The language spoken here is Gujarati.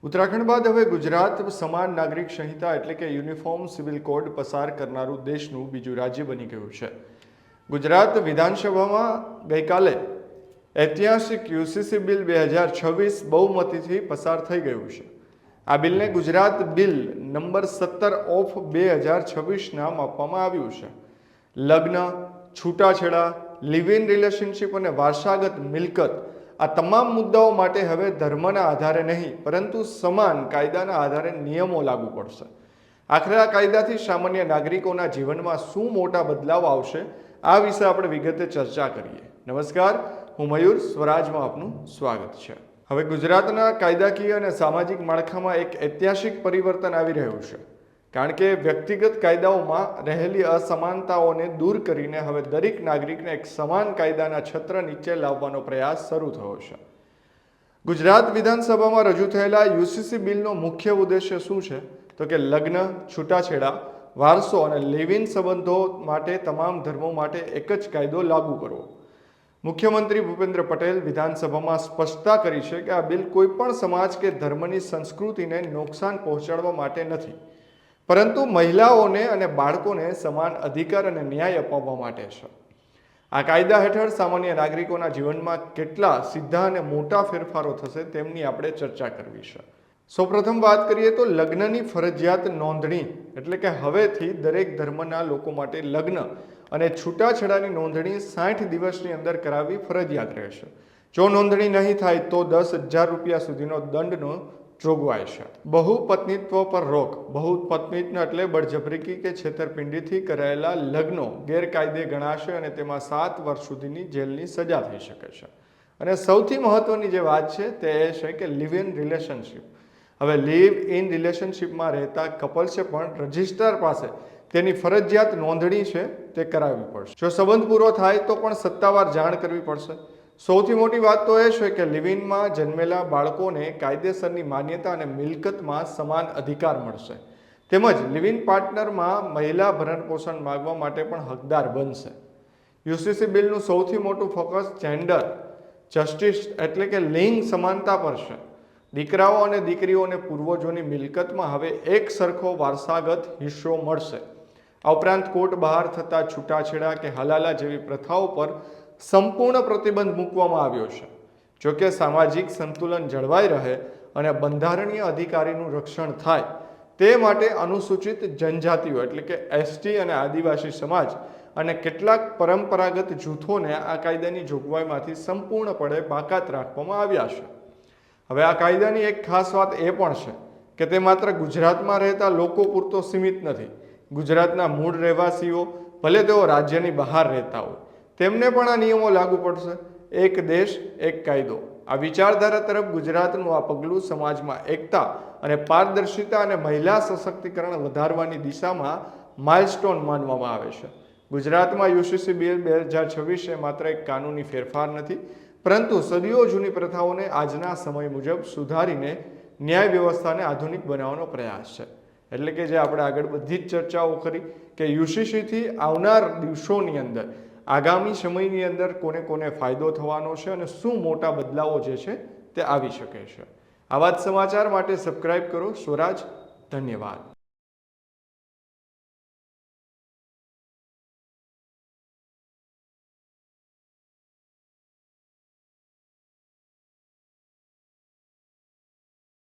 ઉત્તરાખંડ બાદ હવે ગુજરાત સમાન નાગરિક સંહિતા એટલે કે યુનિફોર્મ સિવિલ કોડ પસાર કરનારું દેશનું બીજું રાજ્ય બની ગયું છે. ગુજરાત વિધાનસભામાં ગઈકાલે ઐતિહાસિક યુસીસી બિલ 2026 બહુમતીથી પસાર થઈ ગયું છે. આ બિલને ગુજરાત બિલ નંબર 17 ઓફ 2026 નામ આપવામાં આવ્યું છે. લગ્ન, છૂટાછેડા, લિવ ઇન રિલેશનશિપ અને વારસાગત મિલકત આ તમામ મુદ્દાઓ માટે હવે ધર્મના આધારે નહીં પરંતુ સમાન કાયદાના આધારે નિયમો લાગુ પડશે. આખરે આ કાયદાથી સામાન્ય નાગરિકોના જીવનમાં શું મોટા બદલાવ આવશે, આ વિશે આપણે વિગતે ચર્ચા કરીએ. નમસ્કાર, હું મયુર, સ્વરાજમાં આપનું સ્વાગત છે. હવે ગુજરાતના કાયદાકીય અને સામાજિક માળખામાં એક ઐતિહાસિક પરિવર્તન આવી રહ્યું છે, કારણ કે વ્યક્તિગત કાયદાઓમાં રહેલી અસમાનતાઓને દૂર કરીને હવે દરેક નાગરિકને એક સમાન કાયદાના છત્ર નીચે લાવવાનો પ્રયાસ શરૂ થયો છે. ગુજરાત વિધાનસભામાં રજૂ થયેલા યુસીસી બિલનો મુખ્ય ઉદ્દેશ્ય શું છે તો કે લગ્ન, છૂટાછેડા, વારસો અને લિવ ઇન સંબંધો માટે તમામ ધર્મો માટે એક જ કાયદો લાગુ કરવો. મુખ્યમંત્રી ભૂપેન્દ્ર પટેલ વિધાનસભામાં સ્પષ્ટતા કરી છે કે આ બિલ કોઈ પણ સમાજ કે ધર્મની સંસ્કૃતિને નુકસાન પહોંચાડવા માટે નથી, પરંતુ મહિલાઓને અને બાળકોને સમાન અધિકાર અને ન્યાય અપાવવા માટે છે. આ કાયદા હેઠળ સામાન્ય નાગરિકોના જીવનમાં કેટલા સીધા અને મોટા ફેરફારો થશે તેમની આપણે ચર્ચા કરવી છે. સૌપ્રથમ વાત કરીએ તો લગ્નની ફરજિયાત નોંધણી, એટલે કે હવેથી દરેક ધર્મના લોકો માટે લગ્ન અને છૂટાછેડાની નોંધણી 60 દિવસની અંદર કરાવવી ફરજિયાત રહેશે. જો નોંધણી નહીં થાય તો 10,000 રૂપિયા સુધીનો દંડનો જોગવાઈ છે. બહુપત્નીત્વ પર રોક. બહુપત્નીત્વ એટલે બળજબરી કે છેતરપિંડીથી કરાયેલા લગ્નો ગેરકાયદે ગણાશે અને તેમાં 7 વર્ષ સુધીની જેલની સજા થઈ શકે છે. અને સૌથી મહત્વની જે વાત છે તે એ છે કે લિવ ઇન રિલેશનશિપ. હવે લિવ ઇન રિલેશનશિપમાં રહેતા કપલ્સે પણ રજિસ્ટ્રાર પાસે તેની ફરજિયાત નોંધણી છે તે કરાવવી પડશે. જો સંબંધ પૂરો થાય તો પણ સત્તાવાર જાણ કરવી પડશે. સૌથી મોટી વાત તો એ છે કે લિવ ઇનમાં જન્મેલા બાળકોને કાયદેસરની માન્યતા અને મિલકતમાં સમાન અધિકાર મળશે. તેમજ લિવ ઇન પાર્ટનરમાં મહિલા ભરણપોષણ માગવા માટે પણ હકદાર બનશે. યુસીસી બિલનું સૌથી મોટું ફોકસ જેન્ડર જસ્ટિસ એટલે કે લિંગ સમાનતા પર છે. દીકરાઓ અને દીકરીઓને પૂર્વજોની મિલકતમાં હવે એક સરખો વારસાગત હિસ્સો મળશે. આ ઉપરાંત કોર્ટ બહાર થતા છૂટાછેડા કે હલાલા જેવી પ્રથાઓ પર સંપૂર્ણ પ્રતિબંધ મૂકવામાં આવ્યો છે. જોકે સામાજિક સંતુલન જળવાઈ રહે અને બંધારણીય અધિકારીનું રક્ષણ થાય તે માટે અનુસૂચિત જનજાતિઓ એટલે કે એસટી અને આદિવાસી સમાજ અને કેટલાક પરંપરાગત જૂથોને આ કાયદાની જોગવાઈમાંથી સંપૂર્ણપણે બાકાત રાખવામાં આવ્યા છે. હવે આ કાયદાની એક ખાસ વાત એ પણ છે કે તે માત્ર ગુજરાતમાં રહેતા લોકો પૂરતો સીમિત નથી. ગુજરાતના મૂળ રહેવાસીઓ ભલે તેઓ રાજ્યની બહાર રહેતા હોય તેમને પણ આ નિયમો લાગુ પડશે. એક દેશ એક કાયદો. આ વિચારધારા તરફ ગુજરાતનું આ પગલું સમાજમાં એકતા અને પારદર્શિતા અને મહિલા સશક્તિકરણ વધારવાની દિશામાં માઇલસ્ટોન માનવામાં આવે છે. ગુજરાતમાં યુસીસી બિલ 2026 એ માત્ર એક કાનૂની ફેરફાર નથી, પરંતુ સદીઓ જૂની પ્રથાઓને આજના સમય મુજબ સુધારીને ન્યાય વ્યવસ્થાને આધુનિક બનાવવાનો પ્રયાસ છે. એટલે કે જે આપણે આગળ બધી જ ચર્ચાઓ કરી કે યુસીસીથી આવનાર દિવસોની અંદર આગામી સમયની અંદર કોને કોને ફાયદો થવાનો છે અને શું મોટા બદલાવો જે છે તે આવી શકે છે. આવા જ સમાચાર માટે સબસ્ક્રાઇબ કરો સ્વરાજ. ધન્યવાદ.